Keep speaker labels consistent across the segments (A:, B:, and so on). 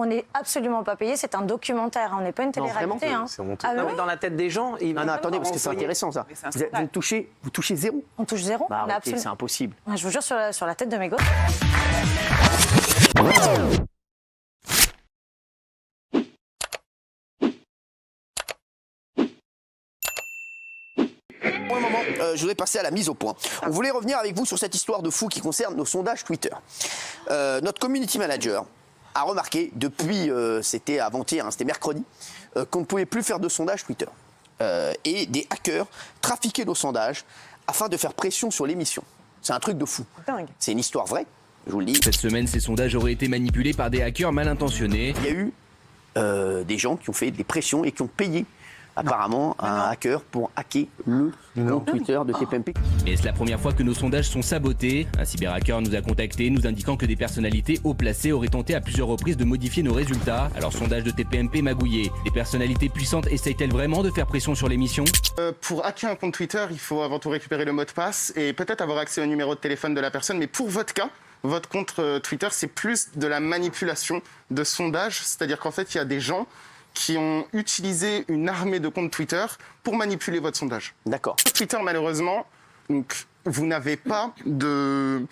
A: On n'est absolument pas payé, c'est un documentaire, on n'est pas une télé-réalité.
B: C'est honteux.
A: Ah,
C: Non,
A: oui.
C: mais dans la tête des gens...
D: Non, attendez, parce que c'est intéressant ça. Vous touchez zéro.
A: On touche zéro.
D: Bah,
A: on a
D: arrêtez,
A: absolument...
D: c'est impossible.
A: Je vous jure, sur la tête de mes gosses.
D: Pour le moment, je voudrais passer à la mise au point. On voulait revenir avec vous sur cette histoire de fou qui concerne nos sondages Twitter. Notre community manager a remarqué depuis, c'était avant-hier, c'était mercredi, qu'on ne pouvait plus faire de sondage Twitter. Et des hackers trafiquaient nos sondages afin de faire pression sur l'émission. C'est un truc de fou.
C: Dingue.
D: C'est une histoire vraie, je vous le dis.
E: Cette semaine, ces sondages auraient été manipulés par des hackers mal intentionnés.
D: Il y a eu des gens qui ont fait des pressions et qui ont payé apparemment un hacker pour hacker le compte Twitter de TPMP.
E: Mais c'est la première fois que nos sondages sont sabotés. Un cyberhacker nous a contactés, nous indiquant que des personnalités haut placées auraient tenté à plusieurs reprises de modifier nos résultats. Alors, sondage de TPMP magouillé. Des personnalités puissantes essayent-elles vraiment de faire pression sur l'émission ?
F: Pour hacker un compte Twitter, il faut avant tout récupérer le mot de passe et peut-être avoir accès au numéro de téléphone de la personne. Mais pour votre cas, votre compte Twitter, c'est plus de la manipulation de sondages. C'est-à-dire qu'en fait, il y a des gens qui ont utilisé une armée de comptes Twitter pour manipuler votre sondage.
D: D'accord.
F: Twitter, malheureusement, donc, vous n'avez pas de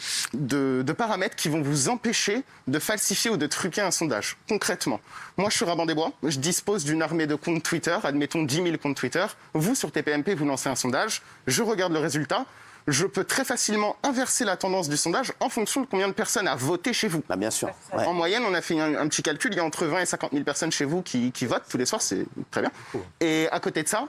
F: paramètres qui vont vous empêcher de falsifier ou de truquer un sondage. Concrètement, moi, je suis Raban des Bois, je dispose d'une armée de comptes Twitter, admettons 10 000 comptes Twitter. Vous, sur TPMP, vous lancez un sondage, je regarde le résultat, je peux très facilement inverser la tendance du sondage en fonction de combien de personnes a voté chez vous.
D: Bah, bien sûr. Ouais.
F: En moyenne, on a fait un petit calcul, il y a entre 20 et 50 000 personnes chez vous qui votent tous les soirs, c'est très bien. Et à côté de ça,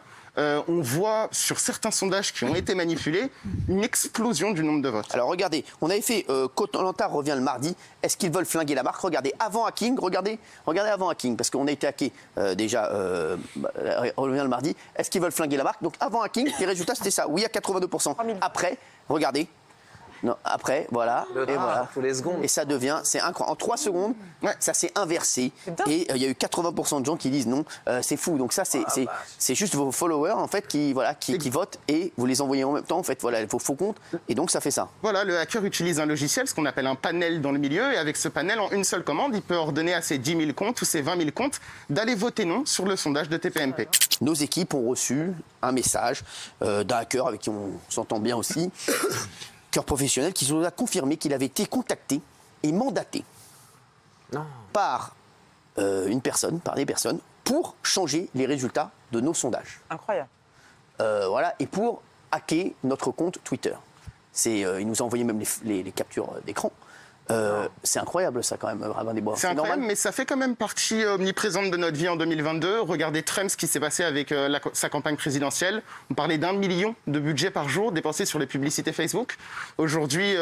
F: on voit sur certains sondages qui ont été manipulés une explosion du nombre de votes.
D: Alors regardez, on avait fait Koh-Lanta revient le mardi. Est-ce qu'ils veulent flinguer la marque? Regardez, avant hacking, regardez avant hacking, parce qu'on a été hacké déjà, revient le mardi. Est-ce qu'ils veulent flinguer la marque? Donc avant hacking, les résultats c'était ça. Oui, à 82%. Après, regardez. Non, après, voilà, et voilà.
C: Tous les secondes.
D: Et ça devient, c'est incroyable. En 3 secondes, ça s'est inversé. Et il y a eu 80% de gens qui disent non, c'est fou. Donc ça, c'est juste vos followers en fait qui votent et vous les envoyez en même temps en fait. Voilà, vos faux comptes. Et donc ça fait ça.
F: Voilà, le hacker utilise un logiciel, ce qu'on appelle un panel dans le milieu. Et avec ce panel, en une seule commande, il peut ordonner à ses 10 000 comptes ou ses 20 000 comptes d'aller voter non sur le sondage de TPMP.
D: Nos équipes ont reçu un message d'un hacker avec qui on s'entend bien aussi. Cœur professionnel qui nous a confirmé qu'il avait été contacté et mandaté par des personnes, pour changer les résultats de nos sondages.
C: Incroyable.
D: Voilà, et pour hacker notre compte Twitter. Il nous a envoyé même les captures d'écran. C'est incroyable ça quand même, Raban des Bois.
F: C'est incroyable, mais ça fait quand même partie omniprésente de notre vie en 2022. Regardez Trump, ce qui s'est passé avec sa campagne présidentielle. On parlait d'1 million de budget par jour dépensé sur les publicités Facebook. Aujourd'hui,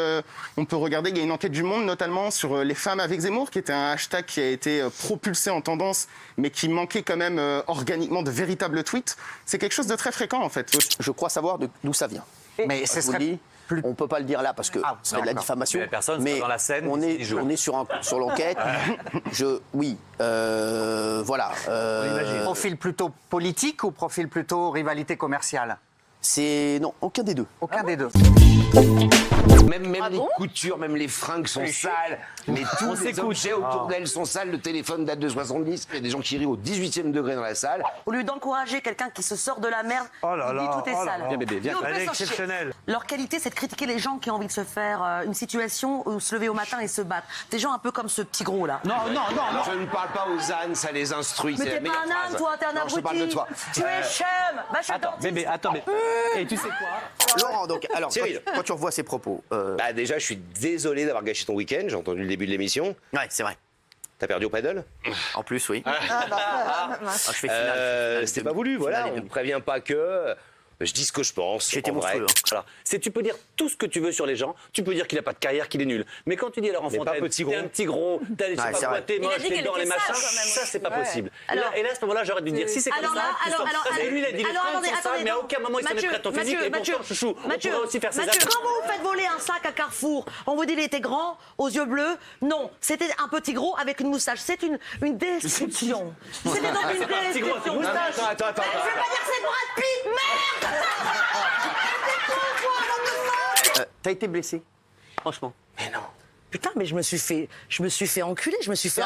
F: on peut regarder, il y a une enquête du Monde notamment sur les femmes avec Zemmour, qui était un hashtag qui a été propulsé en tendance, mais qui manquait quand même organiquement de véritables tweets. C'est quelque chose de très fréquent en fait.
D: Je crois savoir d'où ça vient.
B: Mais ce
D: Je vous le
B: serait
D: dis. On ne peut pas le dire là parce que ce serait de la diffamation.
G: Mais personne sera dans la scène
D: on
G: d'ici 10 jours.
D: est sur l'enquête. Voilà.
B: profil plutôt politique ou profil plutôt rivalité commerciale?
D: Non, aucun des deux.
B: Aucun des deux.
H: Même les coutures, même les fringues sont sales. Mais tous les objets autour d'elle sont sales. Le téléphone date de 70. Il y a des gens qui rient au 18e degré dans la salle.
I: Au lieu d'encourager quelqu'un qui se sort de la merde, il dit tout est sale.
G: Viens bébé, viens.
I: Elle est
G: exceptionnelle.
I: Leur qualité, c'est de critiquer les gens qui ont envie de se faire une situation ou se lever au matin et se battre. Des gens un peu comme ce petit gros là.
H: Non. Je ne parle pas aux ânes, ça les instruit.
I: Mais
H: c'est la
I: t'es pas
H: meilleure
I: un âne,
H: phrase.
I: toi, t'es un
H: Non, je parle de
I: abruti.
H: toi.
I: Tu es chum. Bah, je suis
G: Attends,
I: dentiste.
G: bébé, attends, bébé. Et tu sais quoi?
D: Laurent, donc, alors,
H: Cyril.
D: quand tu revois ces propos.
H: Bah déjà, je suis désolé d'avoir gâché ton week-end. J'ai entendu le début de l'émission.
D: Ouais, c'est vrai.
H: T'as perdu au paddle.
D: En plus, oui. Je fais finale.
H: C'était pas voulu, voilà.
D: finale et
H: On ne
D: demi.
H: prévient pas que. Je dis ce que je pense.
D: J'ai été
H: en vrai.
D: monstrueux.
G: Alors, tu peux dire tout ce que tu veux sur les gens, tu peux dire qu'il n'a pas de carrière, qu'il est nul. Mais quand tu dis à Laurent
H: Mais pas
G: Fontaine,
H: petit
G: t'es
H: gros.
G: un petit gros, t'as les
D: Ouais, c'est vrai.
G: t'es
I: Il a
G: moche,
I: dit
G: t'es
I: qu'elle
G: dans les
I: était
G: machins,
I: sage, quand même
G: ça c'est pas
I: aussi.
G: possible.
I: Alors-
G: Et là, à ce moment-là, j'aurais dû dire si c'est comme
I: Alors
G: ça,
I: là,
G: tu sors. Parce que lui, il a dit les fringues sont sales, mais à aucun moment il s'en est prêt à ton physique. Et pourtant, chouchou, on pourrait aussi faire ses
I: Mathieu,
G: affaires.
I: quand vous vous faites voler un sac à Carrefour, on vous dit il était grand, aux yeux bleus. Non, c'était un petit gros avec une moustache. C'est une description. C'était donc une
G: Petit gros, c'est
I: description.
G: moustache.
H: Attends.
I: Je vais pas dire que c'est Brad Pitt, merde.
D: T'as été blessé, franchement.
I: Putain, mais je me suis fait enculer, je me suis fait...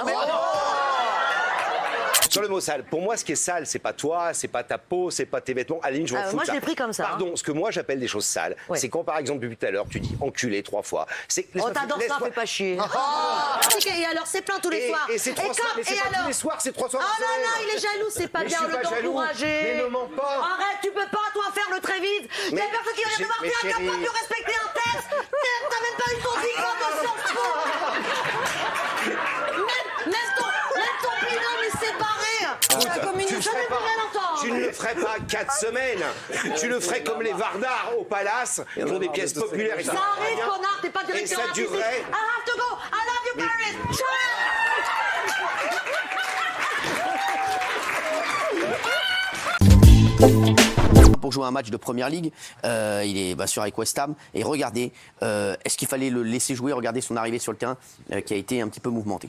H: Sur le mot sale, pour moi, ce qui est sale, c'est pas toi, c'est pas ta peau, c'est pas tes vêtements. À la limite, je m'en fous.
I: Moi,
H: de ça.
I: je l'ai pris comme ça.
H: Pardon, ce que moi j'appelle des choses sales, c'est quand, par exemple, depuis tout à l'heure, tu dis enculé 3 fois.
I: T'adores ça, fais pas chier. Et alors, c'est plein tous les soirs.
H: Et c'est 3 soirs, mais c'est pas tous les soirs, c'est 3 soirs.
I: Oh non, il est jaloux, c'est pas bien, le t'encourager.
H: Mais ne mens pas.
I: Arrête, tu peux pas, toi, faire le très vite. Il y a personne qui vient te voir, t'es incapable de respecter un texte. T'as même pas eu ton diplôme de Sciences Po. Même ton binôme est séparé.
H: Tu ne le ferais pas 4 semaines. Tu le ferais comme les Vardards au Palace, qui ont des pièces populaires.
I: Ça arrive, connard, t'es pas directeur artistique. I have to go, I love you, Paris.
D: Pour jouer un match de Première Ligue, il est bien sûr avec West Ham. Et regardez, est-ce qu'il fallait le laisser jouer? Regardez son arrivée sur le terrain qui a été un petit peu mouvementée.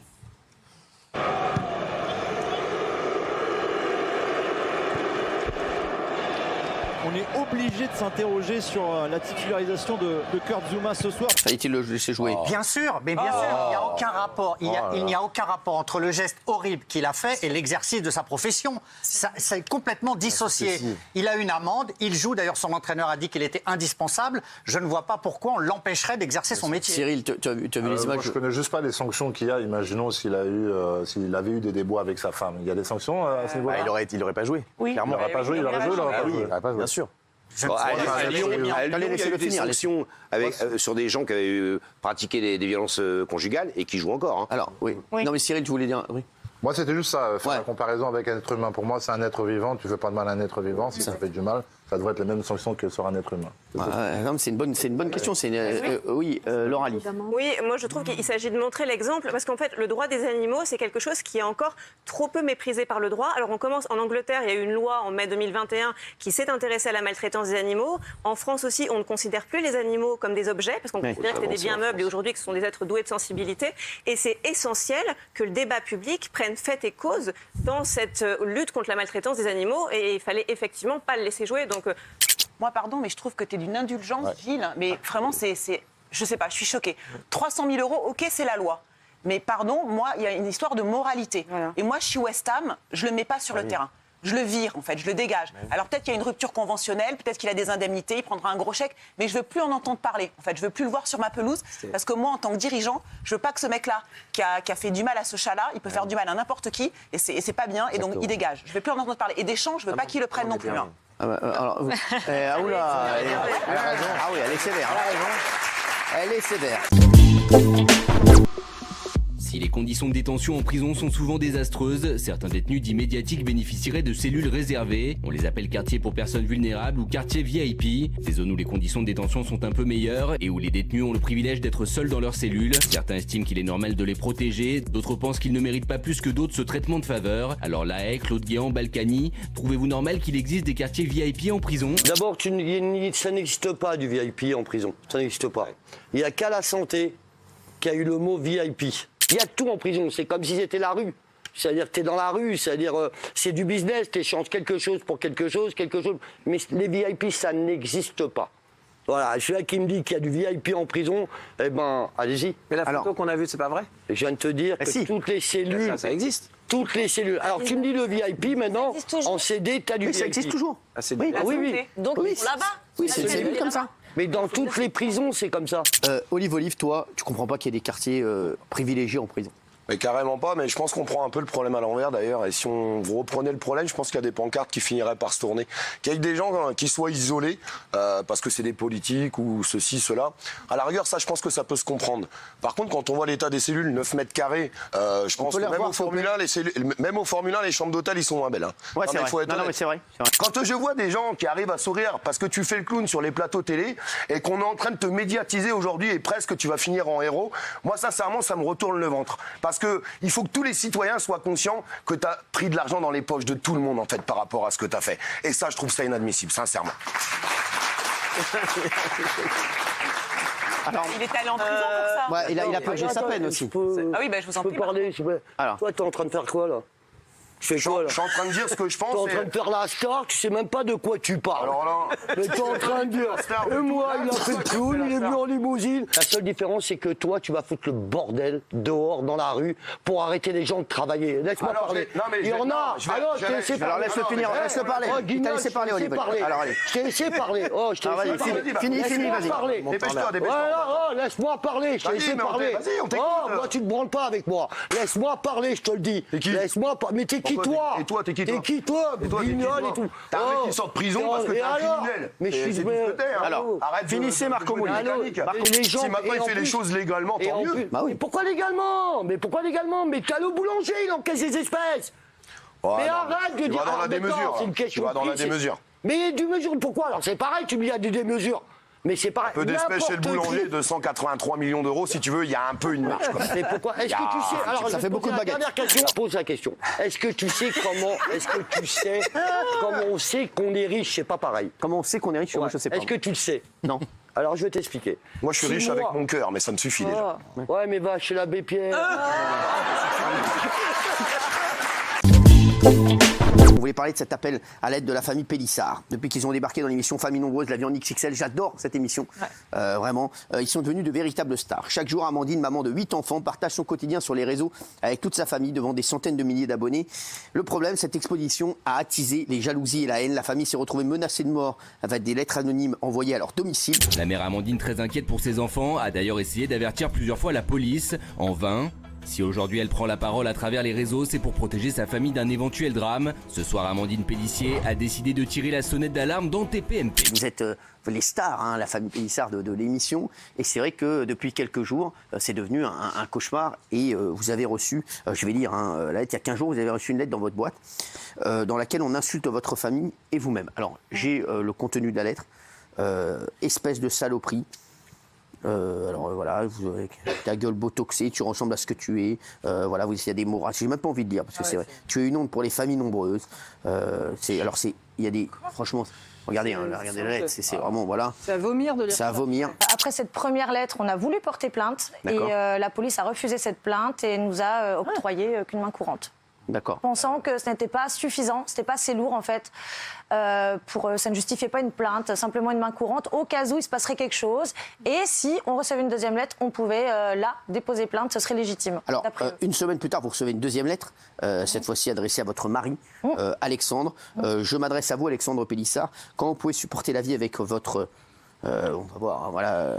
C: On est obligé de s'interroger sur la titularisation de Kurt Zouma ce soir.
D: Fallait-il le laisser jouer?
B: Bien sûr, mais bien sûr, il n'y a aucun rapport. Il n'y a aucun rapport entre le geste horrible qu'il a fait et l'exercice de sa profession. C'est complètement dissocié. Il a une amende, il joue. D'ailleurs, son entraîneur a dit qu'il était indispensable. Je ne vois pas pourquoi on l'empêcherait d'exercer son métier.
D: Cyril, tu as vu les images?
J: Moi, je ne connais juste pas les sanctions qu'il y a. Imaginons s'il avait eu des déboires avec sa femme. Il y a des sanctions à ce niveau-là?
K: Il n'aurait pas joué.
J: Oui. Clairement, il n'aurait pas joué. Il n'aurait pas joué.
K: Bien sûr.
H: À Lyon, il y a eu des sanctions sur des gens qui avaient pratiqué des violences conjugales et qui jouent encore. Hein.
D: Alors, oui. Non, mais Cyril, tu voulais dire... Oui.
J: Moi, c'était juste ça, faire la comparaison avec un être humain. Pour moi, c'est un être vivant. Tu ne fais pas de mal à un être vivant. Si ça fait du mal, ça devrait être les mêmes sanctions que sur un être humain.
D: Non, c'est une bonne question. Oui, Laura Lee.
L: Oui, moi je trouve qu'il s'agit de montrer l'exemple, parce qu'en fait, le droit des animaux, c'est quelque chose qui est encore trop peu méprisé par le droit. Alors on commence en Angleterre, il y a eu une loi en mai 2021 qui s'est intéressée à la maltraitance des animaux. En France aussi, on ne considère plus les animaux comme des objets, parce qu'on considère que c'est des biens meubles et aujourd'hui que ce sont des êtres doués de sensibilité. Et c'est essentiel que le débat public prenne fait et cause dans cette lutte contre la maltraitance des animaux, et il fallait effectivement pas le laisser jouer. Donc
M: moi, pardon, mais je trouve que tu es d'une indulgence, Gilles. Mais vraiment, je sais pas, je suis choquée. 300 000 €, ok, c'est la loi. Mais pardon, moi, il y a une histoire de moralité. Voilà. Et moi, je suis West Ham, je le mets pas sur le terrain. Je le vire, en fait, je le dégage. Alors peut-être qu'il y a une rupture conventionnelle, peut-être qu'il a des indemnités, il prendra un gros chèque, mais je veux plus en entendre parler. En fait, je veux plus le voir sur ma pelouse, parce que moi, en tant que dirigeant, je veux pas que ce mec-là, qui a fait du mal à ce chat-là, il peut faire du mal à n'importe qui, et c'est pas bien, et donc il dégage. Je veux plus en entendre parler. Et Deschamps, je veux pas qu'il le prenne non plus. Hein.
D: Alors, elle a raison. Ah oui, elle est sévère. Elle est sévère.
E: Si les conditions de détention en prison sont souvent désastreuses, certains détenus dits médiatiques bénéficieraient de cellules réservées. On les appelle quartiers pour personnes vulnérables ou quartiers VIP. Des zones où les conditions de détention sont un peu meilleures et où les détenus ont le privilège d'être seuls dans leurs cellules. Certains estiment qu'il est normal de les protéger, d'autres pensent qu'ils ne méritent pas plus que d'autres ce traitement de faveur. Alors La Haye, Claude-Guéant, Balkany, trouvez-vous normal qu'il existe des quartiers VIP en prison?
N: D'abord, ça n'existe pas du VIP en prison. Ça n'existe pas. Il n'y a qu'à la santé qui a eu le mot VIP. Il y a tout en prison, c'est comme si c'était la rue. C'est-à-dire que tu es dans la rue, c'est-à-dire c'est du business, tu échanges quelque chose pour quelque chose. Mais les VIP, ça n'existe pas. Voilà, celui-là qui me dit qu'il y a du VIP en prison, eh ben, allez-y.
K: Mais la photo qu'on a vue, c'est pas vrai?
N: Je viens de te dire que toutes les cellules...
K: Ça existe.
N: Toutes les cellules. Alors tu me dis le VIP, maintenant, en CD, tu as du VIP.
D: Ça existe toujours.
N: Oui.
L: Donc là-bas.
D: Oui, c'est une cellule comme ça.
N: Mais dans toutes les prisons, c'est comme ça.
D: Olive, toi, tu comprends pas qu'il y a des quartiers privilégiés en prison?
O: Mais carrément pas, mais je pense qu'on prend un peu le problème à l'envers d'ailleurs. Et si vous reprenez le problème, je pense qu'il y a des pancartes qui finiraient par se tourner. Qu'il y ait des gens qui soient isolés, parce que c'est des politiques ou ceci, cela. À la rigueur, ça, je pense que ça peut se comprendre. Par contre, quand on voit l'état des cellules, 9 mètres carrés, je pense que même au Formule 1, les chambres d'hôtel, ils sont moins belles. Hein.
D: Ouais, c'est vrai. Non, mais c'est vrai.
O: Quand je vois des gens qui arrivent à sourire parce que tu fais le clown sur les plateaux télé et qu'on est en train de te médiatiser aujourd'hui et presque tu vas finir en héros, moi, sincèrement, ça me retourne le ventre. Parce qu'il faut que tous les citoyens soient conscients que tu as pris de l'argent dans les poches de tout le monde en fait par rapport à ce que tu as fait. Et ça, je trouve ça inadmissible, sincèrement.
M: Alors, il est allé en prison pour ça.
D: Il a purgé sa peine aussi.
M: Ah oui, je vous en prie.
N: Parler, alors. Toi, tu es en train de faire quoi là? Je suis
O: en train de dire ce que je pense.
N: T'es en train de faire la star, tu sais même pas de quoi tu parles.
O: Alors là,
N: mais t'es en train de dire. Et moi, il a fait le clown, il est venu en limousine. La seule différence, c'est que toi, tu vas foutre le bordel dehors dans la rue pour arrêter les gens de travailler. Laisse-moi parler. Il y en a. Alors, je t'ai laissé parler.
D: Alors laisse-le finir, laisse-le parler. Il t'a laissé parler, Olivier. Alors allez.
N: Je t'ai laissé parler. Oh, je t'ai laissé parler.
D: Fini, vas-y.
N: Dépêche-toi. Laisse-moi parler, je t'ai laissé parler. Oh, moi, tu te branles pas avec moi. Laisse-moi parler, je te le dis. Laisse-moi parler. Mais t'es qui, toi?
O: Et toi, t'es qui, toi?
N: T'es qui, toi? Guignol et tout.
O: T'as un mec qui sort de prison parce que t'es un criminel.
N: Mais je suis...
D: Alors, finissez Marco Mouli.
O: Si maintenant il fait les choses légalement, tant mieux.
N: Mais pourquoi légalement? Mais t'as le boulanger, il encaisse les espèces. Mais arrête de dire...
O: Tu vas dans la démesure.
N: C'est une question.
O: Tu vas dans la démesure.
N: Mais du mesure, pourquoi? Alors c'est pareil, tu me dis il y a des démesures. Mais c'est pareil.
O: Un peu d'espèce chez le boulanger, 283 millions d'euros, si tu veux, il y a un peu une marge.
N: Mais pourquoi? Est-ce que tu sais? Alors,
D: ça fait beaucoup de baguettes.
N: Je pose la question. Est-ce que tu sais comment on sait qu'on est riche? C'est pas pareil.
D: Comment on sait qu'on est riche? Moi, je sais pas.
N: Est-ce que tu le sais?
D: Non.
N: Alors, je vais t'expliquer.
O: Moi, je suis riche avec mon cœur, mais ça me suffit déjà.
N: Ouais, mais va chez l'abbé Pierre.
D: On voulait parler de cet appel à l'aide de la famille Pélissard. Depuis qu'ils ont débarqué dans l'émission Famille Nombreuse, la vie en XXL, j'adore cette émission. Vraiment, ils sont devenus de véritables stars. Chaque jour, Amandine, maman de 8 enfants, partage son quotidien sur les réseaux avec toute sa famille devant des centaines de milliers d'abonnés. Le problème, cette exposition a attisé les jalousies et la haine. La famille s'est retrouvée menacée de mort avec des lettres anonymes envoyées à leur domicile.
E: La mère Amandine, très inquiète pour ses enfants, a d'ailleurs essayé d'avertir plusieurs fois la police, en vain. Si aujourd'hui elle prend la parole à travers les réseaux, c'est pour protéger sa famille d'un éventuel drame. Ce soir, Amandine Pélissier a décidé de tirer la sonnette d'alarme dans TPMP.
D: Vous êtes les stars, hein, la famille Pélissard de l'émission. Et c'est vrai que depuis quelques jours, c'est devenu un cauchemar. Et vous avez reçu, je vais lire la lettre, il y a 15 jours, vous avez reçu une lettre dans votre boîte dans laquelle on insulte votre famille et vous-même. Alors, j'ai le contenu de la lettre. Espèce de saloperie. Alors voilà, ta gueule botoxée, tu ressembles à ce que tu es. Voilà, il y a des mots racistes. J'ai même pas envie de lire parce que c'est vrai. Tu es une honte pour les familles nombreuses. Il y a des, franchement, regardez, regardez la lettre, c'est vraiment voilà.
P: C'est à vomir de lire.
D: C'est à vomir.
A: Après cette première lettre, on a voulu porter plainte et la police a refusé cette plainte et nous a octroyé qu'une main courante.
D: D'accord.
A: Pensant que ce n'était pas suffisant, ce n'était pas assez lourd en fait, ça ne justifiait pas une plainte, simplement une main courante au cas où il se passerait quelque chose. Et si on recevait une deuxième lettre, on pouvait là déposer plainte, ce serait légitime.
D: Alors, une semaine plus tard, vous recevez une deuxième lettre, cette fois-ci adressée à votre mari, Alexandre. Je m'adresse à vous, Alexandre Pélissard. Quand vous pouvez supporter la vie avec votre, on va voir, voilà,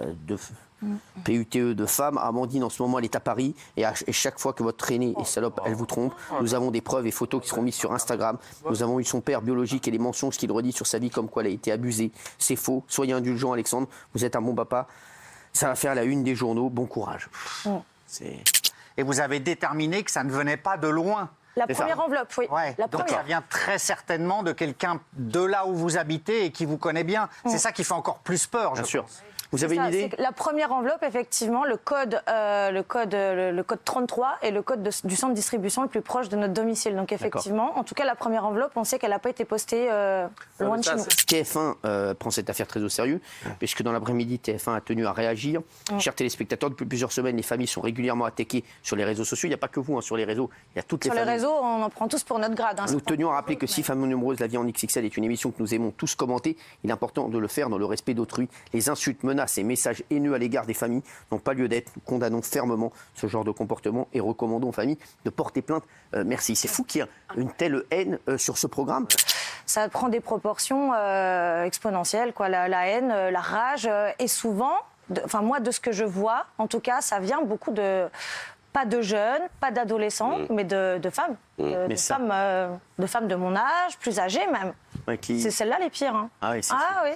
D: PUTE de femme, Amandine en ce moment elle est à Paris et chaque fois que votre aînée est salope, elle vous trompe. Nous avons des preuves et photos qui seront mises sur Instagram. Nous avons eu son père biologique et les mensonges qu'il redit sur sa vie comme quoi elle a été abusée. C'est faux. Soyez indulgent, Alexandre. Vous êtes un bon papa. Ça va faire la une des journaux. Bon courage.
B: Et vous avez déterminé que ça ne venait pas de loin.
A: La première enveloppe, oui.
B: Ouais, donc ça vient très certainement de quelqu'un de là où vous habitez et qui vous connaît bien. C'est ça qui fait encore plus peur, je pense.
D: Vous avez une idée?
A: La première enveloppe, effectivement, le code 33 est le code du centre de distribution le plus proche de notre domicile. Donc effectivement, en tout cas, la première enveloppe, on sait qu'elle n'a pas été postée loin de chez nous.
D: TF1 prend cette affaire très au sérieux, puisque dans l'après-midi, TF1 a tenu à réagir. Chers téléspectateurs, depuis plusieurs semaines, les familles sont régulièrement attaquées sur les réseaux sociaux. Il n'y a pas que vous, sur les réseaux, il y a toutes les familles.
A: Sur les réseaux, on en prend tous pour notre grade.
D: Nous tenions à rappeler que si Famille Nombreuse, la vie en XXL est une émission que nous aimons tous commenter, il est important de le faire dans le respect d'autrui. Les insultes, menaces et messages haineux à l'égard des familles n'ont pas lieu d'être. Nous condamnons fermement ce genre de comportement et recommandons aux familles de porter plainte. Merci. C'est fou qu'il y ait une telle haine sur ce programme.
A: Ça prend des proportions exponentielles, quoi. La haine, la rage, et souvent, moi, de ce que je vois, en tout cas, ça vient beaucoup de... Pas de jeunes, pas d'adolescents, mais de femmes. De femmes de mon âge, plus âgées même. C'est celles-là les pires. Hein.
D: Ah oui,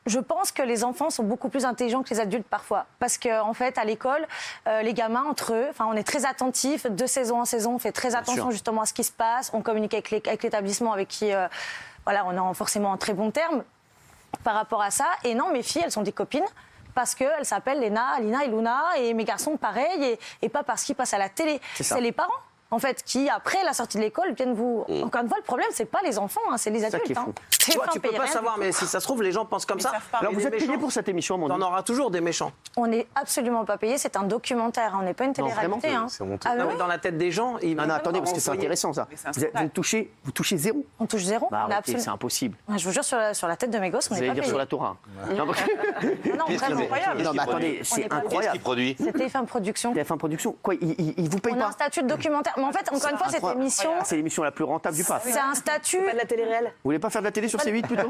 A: je pense que les enfants sont beaucoup plus intelligents que les adultes parfois. Parce qu'en fait, à l'école, les gamins, entre eux, on est très attentifs. De saison en saison, on fait très attention justement à ce qui se passe. On communique avec l'établissement avec qui on est forcément en très bons termes par rapport à ça. Et non, mes filles, elles sont des copines. Parce qu'elles s'appellent Léna, Alina et Luna, et mes garçons pareil, et pas parce qu'ils passent à la télé. C'est les parents. en fait, qui, après la sortie de l'école, viennent vous... Encore une fois, le problème, c'est pas les enfants, c'est les adultes.
K: Tu peux pas savoir, mais si ça se trouve, les gens pensent comme ça.
P: Alors, vous êtes payé pour cette émission, Amandine ?
K: On aura toujours des méchants.
A: On n'est absolument pas payé, c'est un documentaire, on n'est pas une télé-réalité.
K: Dans la tête des gens...
P: Non, attendez, parce que c'est intéressant, ça. Vous touchez zéro ?
A: On touche zéro.
P: C'est impossible.
A: Je vous jure, sur la tête de mes gosses, on n'est pas payé.
P: Vous allez dire sur la Torah.
A: Non, vraiment incroyable.
P: Non, mais attendez, c'est incroyable.
H: Qu'est-ce qu'il produit ?
A: C'est TF1 Production.
P: TF1 Production, quoi, ils vous payent pas ?
A: On a un statut de documentaire. Mais en fait, encore une fois, cette émission...
P: C'est l'émission la plus rentable du PAF.
A: C'est un statut...
L: Pas de la télé réelle.
P: Vous voulez pas faire de la télé sur C8 plutôt ?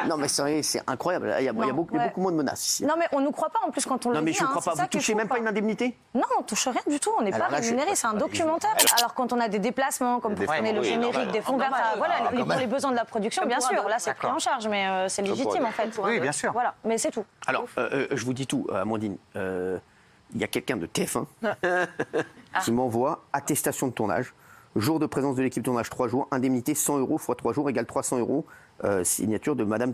P: Non, mais c'est incroyable. Il y a beaucoup moins de menaces ici.
A: Non, mais on nous croit pas en plus quand on le dit.
P: Non, mais je ne crois pas. Vous touchez même pas une indemnité ?
A: Non, on touche rien du tout. On n'est pas rémunéré. C'est un documentaire. Alors quand on a des déplacements, comme pour tourner le générique des fonds verts, voilà, pour les besoins de la production, bien sûr. Là, c'est pris en charge, mais c'est légitime en fait.
B: Oui, bien sûr.
A: Voilà, mais c'est tout.
P: Alors, je vous dis tout, Amandine. Il y a quelqu'un de TF1 qui m'envoie attestation de tournage, jour de présence de l'équipe tournage 3 jours, indemnité 100 € x 3 jours égale 300 €, signature de Madame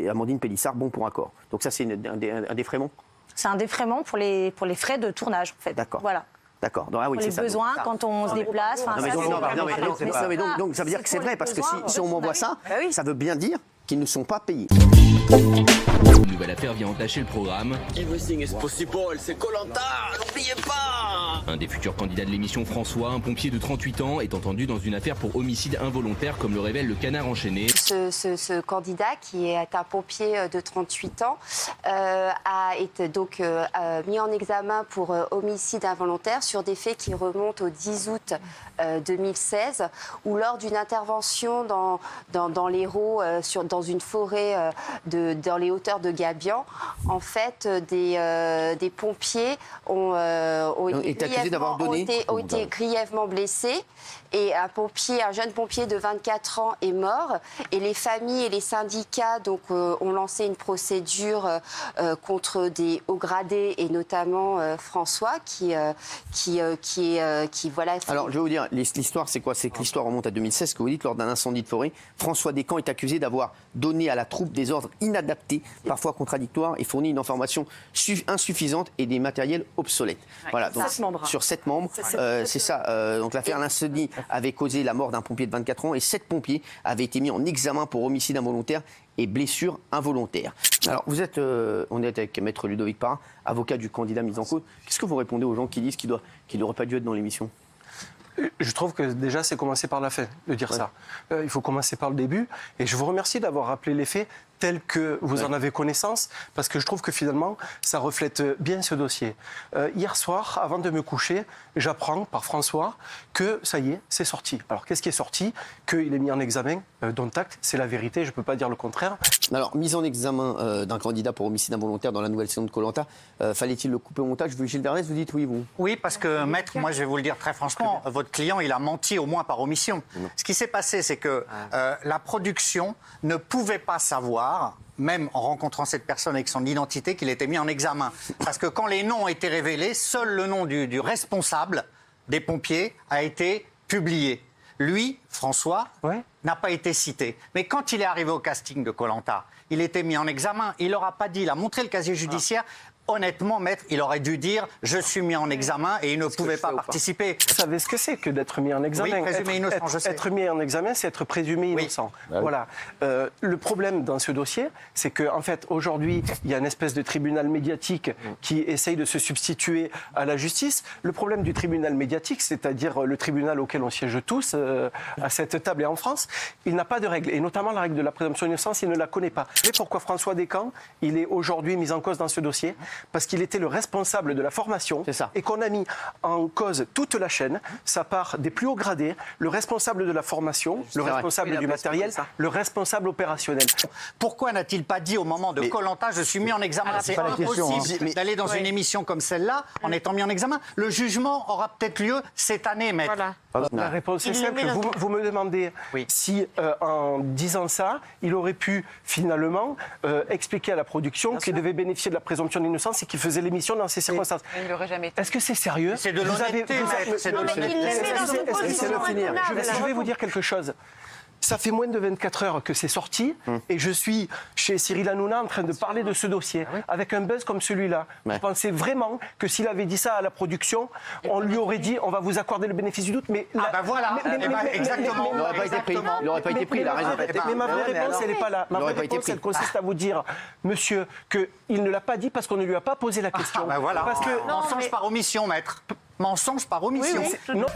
P: Amandine Pélissard, bon pour accord. Donc ça, c'est un défraiement ?
A: C'est un défraiement pour les frais de tournage, en fait.
P: D'accord.
A: Voilà.
P: D'accord. Ah oui,
A: pour les besoins, quand on se déplace.
P: Donc ça veut dire que c'est vrai, parce que si on m'envoie ça, ça veut bien dire qu'ils ne sont pas payés.
E: Une nouvelle affaire vient entacher le programme.
H: Everything is possible, c'est Koh-Lanta, n'oubliez pas.
E: Un des futurs candidats de l'émission, François, un pompier de 38 ans, est entendu dans une affaire pour homicide involontaire, comme le révèle le Canard enchaîné.
Q: Ce candidat, qui est un pompier de 38 ans, a été donc mis en examen pour homicide involontaire sur des faits qui remontent au 10 août 2016, où lors d'une intervention dans l'Hérault, dans une forêt dans les hauteurs de Gabian, en fait, des pompiers ont été grièvement blessés. Et un jeune pompier de 24 ans est mort. Et les familles et les syndicats ont lancé une procédure contre des hauts gradés, et notamment François, qui voilà.
P: Alors, je vais vous dire, l'histoire, c'est quoi ? C'est que l'histoire remonte à 2016, que vous dites, lors d'un incendie de forêt. François Descamps est accusé d'avoir donné à la troupe des ordres inadaptés, parfois contradictoires, et fourni une information insuffisante et des matériels obsolètes. Voilà, donc, sur 7 membres. C'est ça. Donc, l'affaire l'incendie avait causé la mort d'un pompier de 24 ans et 7 pompiers avaient été mis en examen pour homicide involontaire et blessure involontaire. Alors, on est avec Maître Ludovic Parra, avocat du candidat mis en cause. Qu'est-ce que vous répondez aux gens qui disent qu'il n'aurait pas dû être dans l'émission ?
R: Je trouve que déjà, c'est commencer par la fin de dire ça. Il faut commencer par le début. Et je vous remercie d'avoir rappelé les faits tels que vous en avez connaissance, parce que je trouve que finalement, ça reflète bien ce dossier. Hier soir, avant de me coucher, j'apprends par François que ça y est, c'est sorti. Alors, qu'est-ce qui est sorti ? Qu'il est mis en examen, dont acte, c'est la vérité, je ne peux pas dire le contraire.
P: Alors, mise en examen d'un candidat pour homicide involontaire dans la nouvelle saison de Koh-Lanta, fallait-il le couper au montage ? Gilles Vernet, vous dites oui, vous ?
B: Oui, parce que, maître, moi je vais vous le dire très franchement, votre client, il a menti au moins par omission. Ce qui s'est passé, c'est que la production ne pouvait pas savoir, même en rencontrant cette personne avec son identité, qu'il était mis en examen. Parce que quand les noms ont été révélés, seul le nom du responsable des pompiers a été publié. Lui, François, n'a pas été cité. Mais quand il est arrivé au casting de Koh-Lanta, il était mis en examen. Il n'aura pas dit, il a montré le casier judiciaire. Honnêtement, maître, il aurait dû dire « je suis mis en examen » et il ne pouvait pas participer.
R: Vous savez ce que c'est que d'être mis en examen ?
B: Oui, présumé innocent, je sais.
R: Être mis en examen, c'est être présumé innocent. Voilà. Le problème dans ce dossier, c'est qu'en fait, aujourd'hui, il y a une espèce de tribunal médiatique qui essaye de se substituer à la justice. Le problème du tribunal médiatique, c'est-à-dire le tribunal auquel on siège tous à cette table et en France, il n'a pas de règle. Et notamment la règle de la présomption d'innocence, il ne la connaît pas. Et pourquoi François Descamps, il est aujourd'hui mis en cause dans ce dossier ? Parce qu'il était le responsable de la formation et qu'on a mis en cause toute la chaîne. Ça part des plus hauts gradés, le responsable de la formation, le responsable du matériel, le responsable opérationnel.
B: Pourquoi n'a-t-il pas dit au moment de Koh-Lanta, je suis mis en examen ? C'est impossible d'aller dans une émission comme celle-là en étant mis en examen. Le jugement aura peut-être lieu cette année, maître.
R: La réponse est simple. Vous me demandez si, en disant ça, il aurait pu finalement expliquer à la production qu'il devait bénéficier de la présomption d'innocence et qu'il faisait l'émission dans ces circonstances.
M: Il n'aurait jamais été.
R: Est-ce que c'est sérieux ?
B: C'est de l'honnêteté, maître. C'est de l'honnêteté.
R: Je vais vous dire quelque chose. Ça fait moins de 24 heures que c'est sorti et je suis chez Cyril Hanouna en train de parler de ce dossier avec un buzz comme celui-là. Vous pensez vraiment que s'il avait dit ça à la production, on lui aurait dit on va vous accorder le bénéfice du doute, mais
B: exactement.
P: Il n'aurait pas été pris. Il n'aurait pas été pris, il a raison.
R: Mais ma vraie réponse, elle n'est pas là. Ma vraie réponse, elle consiste à vous dire, monsieur, qu'il ne l'a pas dit parce qu'on ne lui a pas posé la question.
B: Voilà.
R: Parce que
B: mensonge par omission, maître. Mensonge par omission.
R: Non.